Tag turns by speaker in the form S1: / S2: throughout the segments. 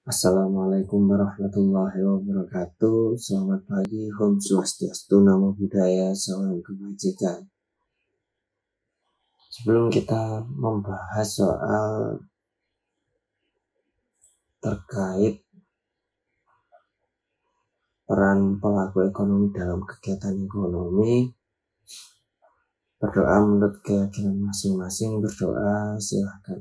S1: Assalamualaikum warahmatullahi wabarakatuh. Selamat pagi, Om Swastiastu, Namo Buddhaya, salam kebajikan. Sebelum kita membahas soal terkait peran pelaku ekonomi dalam kegiatan ekonomi, berdoa menurut keyakinan masing-masing. Berdoa, silahkan.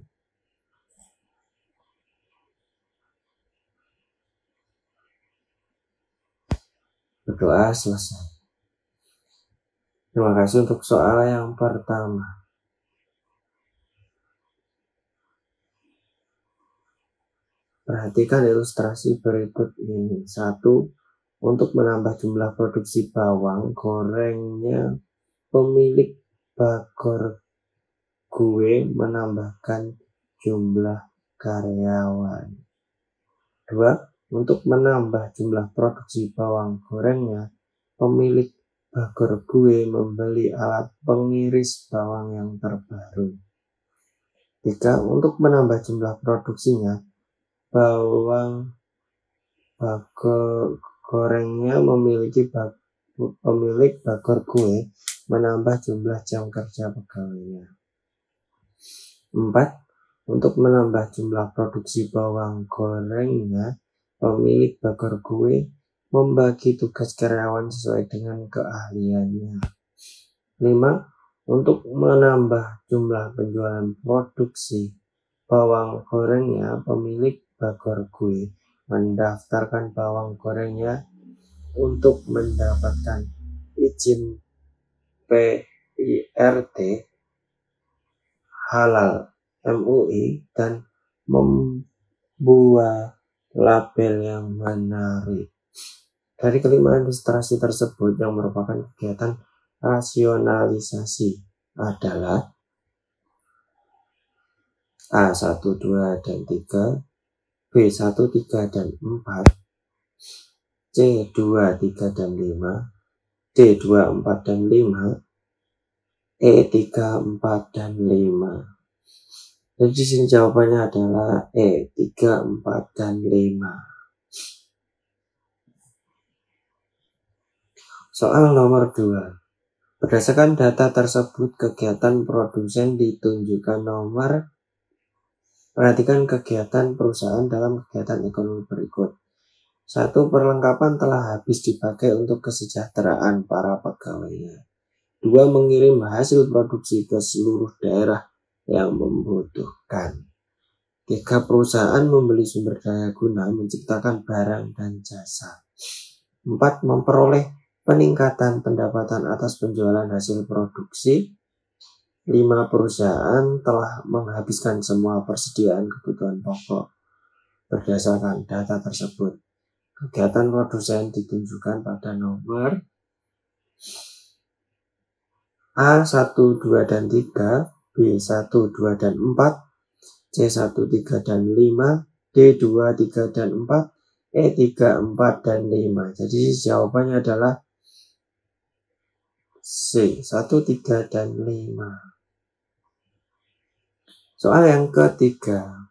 S1: Berdoa selesai. Terima kasih untuk soal yang pertama. Perhatikan ilustrasi berikut ini. 1. Untuk menambah jumlah produksi bawang gorengnya, pemilik Bagor Gue menambahkan jumlah karyawan. 2. Untuk menambah jumlah produksi bawang gorengnya, pemilik Bagor Gue membeli alat pengiris bawang yang terbaru. 3. Untuk menambah jumlah produksinya, bawang Bagor gorengnya pemilik Bagor Gue menambah jumlah jam kerja pegawainya. 4. Untuk menambah jumlah produksi bawang gorengnya, pemilik Bagor Gue membagi tugas karyawan sesuai dengan keahliannya. 5. Untuk menambah jumlah penjualan produksi bawang gorengnya, pemilik Bagor Gue mendaftarkan bawang gorengnya untuk mendapatkan izin PIRT halal MUI dan membuat label yang menarik. Dari kelima ilustrasi tersebut yang merupakan kegiatan rasionalisasi adalah A1, 2, dan 3, B1, 3, dan 4, C2, 3, dan 5, D2, 4, dan 5, E3, 4, dan 5. Jadi di sini jawabannya adalah E3, 4, dan 5. Soal nomor 2. Berdasarkan data tersebut, kegiatan produsen ditunjukkan nomor. Perhatikan kegiatan perusahaan dalam kegiatan ekonomi berikut. 1. Perlengkapan telah habis dipakai untuk kesejahteraan para pegawainya. 2. Mengirim hasil produksi ke seluruh daerah yang membutuhkan. 3. Perusahaan membeli sumber daya guna menciptakan barang dan jasa. 4. Memperoleh peningkatan pendapatan atas penjualan hasil produksi. 5. Perusahaan telah menghabiskan semua persediaan kebutuhan pokok. Berdasarkan data tersebut, kegiatan produsen ditunjukkan pada nomor A1, 2, dan 3, B1, 2, dan 4, C1, 3, dan 5, D2, 3, dan 4, E3, 4, dan 5. Jadi jawabannya adalah C, 1, 3, dan 5. Soal yang ketiga.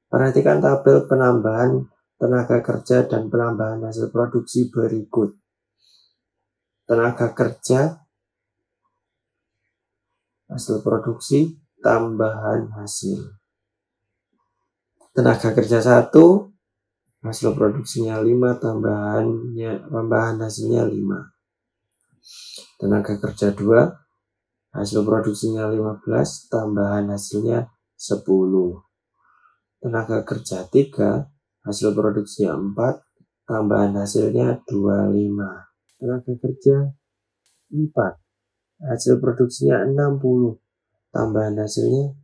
S1: Perhatikan tabel penambahan tenaga kerja dan penambahan hasil produksi berikut. Tenaga kerja, hasil produksi, tambahan hasil. Tenaga kerja 1, hasil produksinya 5, tambahan hasilnya 5. Tenaga kerja 2, hasil produksinya 15, tambahan hasilnya 10. Tenaga kerja 3, hasil produksinya 4, tambahan hasilnya 25. Tenaga kerja 4, hasil produksinya 60, tambahan hasilnya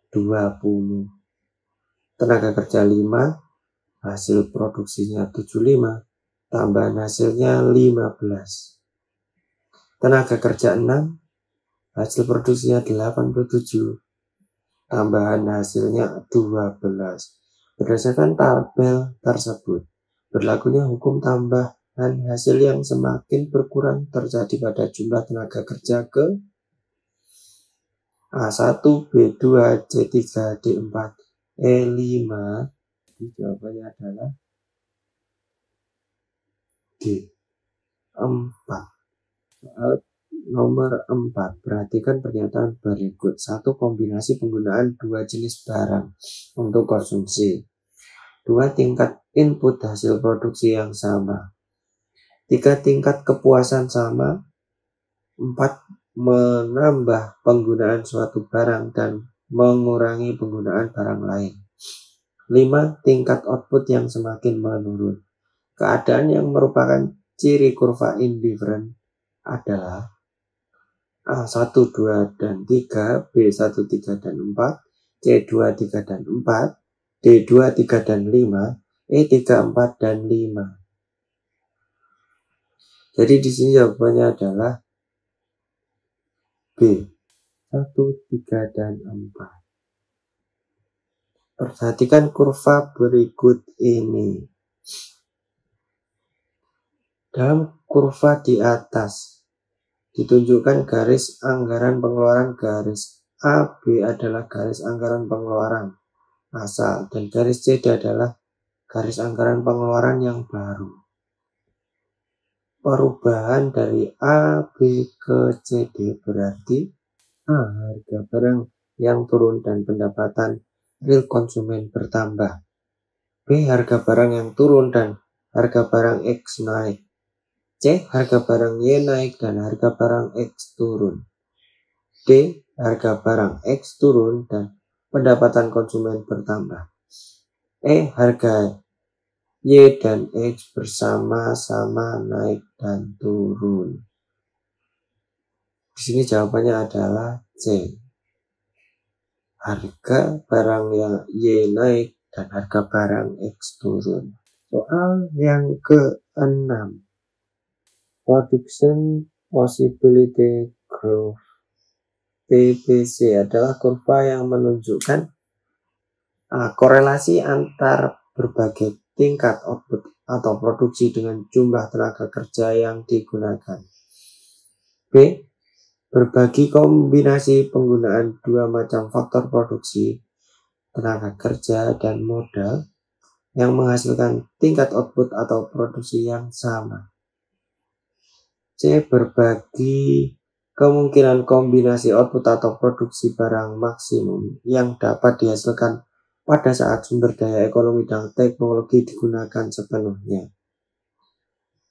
S1: 20. Tenaga kerja 5, hasil produksinya 75, tambahan hasilnya 15. Tenaga kerja 6, hasil produksinya 87, tambahan hasilnya 12. Berdasarkan tabel tersebut, berlakunya hukum tambahan hasil yang semakin berkurang terjadi pada jumlah tenaga kerja ke A1, B2, C3, D4, E5, Jadi jawabannya adalah D. 4. Soal nomor 4. Perhatikan pernyataan berikut. 1. Kombinasi penggunaan 2 jenis barang untuk konsumsi. 2. Tingkat input hasil produksi yang sama. 3. Tingkat kepuasan sama. 4. Menambah penggunaan suatu barang dan mengurangi penggunaan barang lain. 5. Tingkat output yang semakin menurun. Keadaan yang merupakan ciri kurva indifferent adalah A1, 2, dan 3, B1, 3, dan 4, C2, 3, dan 4, D2, 3, dan 5, E3, 4, dan 5. Jadi di sini jawabannya adalah B, 1, 3, dan 4. Perhatikan kurva berikut ini. Dalam kurva di atas ditunjukkan garis anggaran pengeluaran. Garis AB adalah garis anggaran pengeluaran asal dan garis CD adalah garis anggaran pengeluaran yang baru. Perubahan dari A, B ke CD berarti A. Harga barang yang turun dan pendapatan real konsumen bertambah. B. Harga barang yang turun dan harga barang X naik. C. Harga barang Y naik dan harga barang X turun. D. Harga barang X turun dan pendapatan konsumen bertambah. E. Harga Y dan X bersama-sama naik dan turun. Di sini jawabannya adalah C. Harga barang yang Y naik dan harga barang X turun. Soal yang ke-6. Production Possibility Growth PPC adalah kurva yang menunjukkan korelasi antar berbagai tingkat output atau produksi dengan jumlah tenaga kerja yang digunakan. B. Berbagi kombinasi penggunaan dua macam faktor produksi, tenaga kerja dan modal, yang menghasilkan tingkat output atau produksi yang sama. C. Berbagi kemungkinan kombinasi output atau produksi barang maksimum yang dapat dihasilkan pada saat sumber daya ekonomi dan teknologi digunakan sepenuhnya.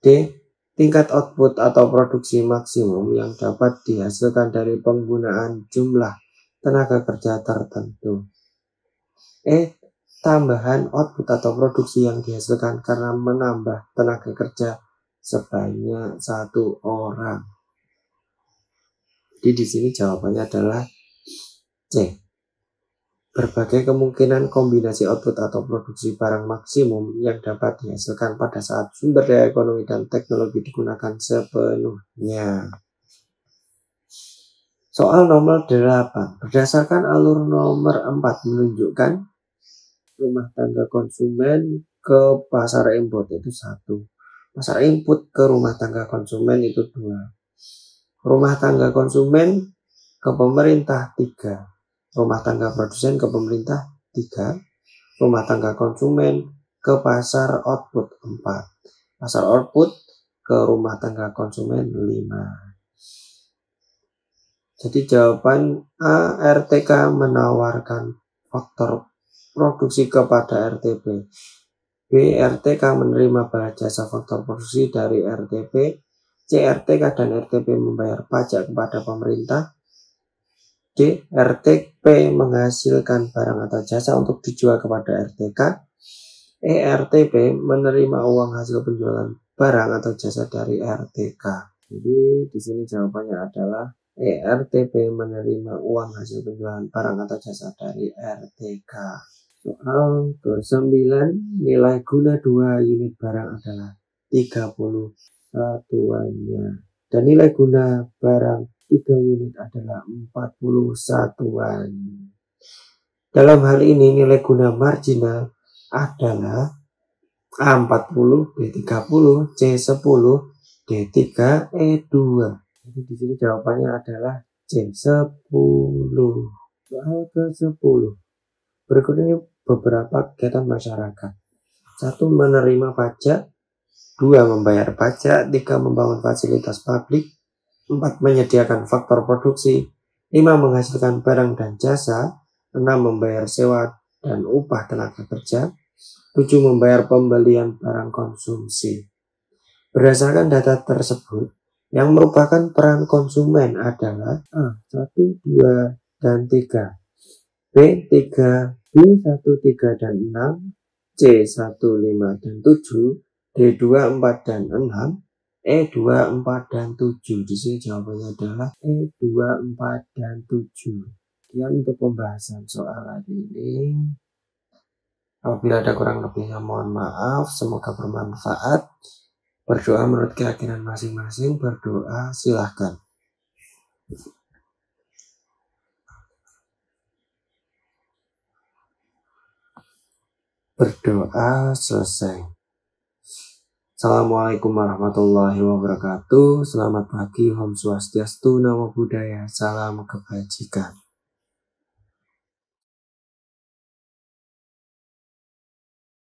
S1: D. Tingkat output atau produksi maksimum yang dapat dihasilkan dari penggunaan jumlah tenaga kerja tertentu. E. Tambahan output atau produksi yang dihasilkan karena menambah tenaga kerja sebanyak 1 orang. Jadi di sini jawabannya adalah C. Berbagai kemungkinan kombinasi output atau produksi barang maksimum yang dapat dihasilkan pada saat sumber daya ekonomi dan teknologi digunakan sepenuhnya. Soal nomor 8. Berdasarkan alur nomor 4 menunjukkan rumah tangga konsumen ke pasar import itu 1. Pasar input ke rumah tangga konsumen itu 2. Rumah tangga konsumen ke pemerintah 3. Rumah tangga produsen ke pemerintah 3. Rumah tangga konsumen ke pasar output 4. Pasar output ke rumah tangga konsumen 5. Jadi jawaban A. RTK menawarkan faktor produksi kepada RTP. B. RTK menerima jasa faktor produksi dari RTP. C. RTK dan RTP membayar pajak kepada pemerintah. D. RTP menghasilkan barang atau jasa untuk dijual kepada RTK. E. RTP menerima uang hasil penjualan barang atau jasa dari RTK. Jadi di sini jawabannya adalah E. RTP menerima uang hasil penjualan barang atau jasa dari RTK. Soal ke-9, nilai guna 2 unit barang adalah 30 satuannya. Dan nilai guna barang 3 unit adalah 40 satuan. Dalam hal ini nilai guna marginal adalah A40, B30, C10, D3, E2. Jadi di sini jawabannya adalah C10. Soal ke-10. Berikut ini beberapa kegiatan masyarakat. 1. Menerima pajak. 2. Membayar pajak. 3. Membangun fasilitas publik. 4. Menyediakan faktor produksi. 5. Menghasilkan barang dan jasa. 6. Membayar sewa dan upah tenaga kerja. 7. Membayar pembelian barang konsumsi. Berdasarkan data tersebut, yang merupakan peran konsumen adalah A. 1, 2, dan 3, B. 3, B. 1, 3, dan 6, C. 1, 5, dan 7, D. 2, 4, dan 6, E. 2, 4, dan 7. Di sini jawabannya adalah E. 2, 4, dan 7. Sekian untuk pembahasan soal hari ini. Apabila ada kurang lebihnya mohon maaf, semoga bermanfaat. Berdoa menurut keyakinan masing-masing. Berdoa silahkan. Berdoa selesai. Assalamualaikum warahmatullahi wabarakatuh. Selamat pagi, Om Swastiastu, Namo Buddhaya, salam kebajikan.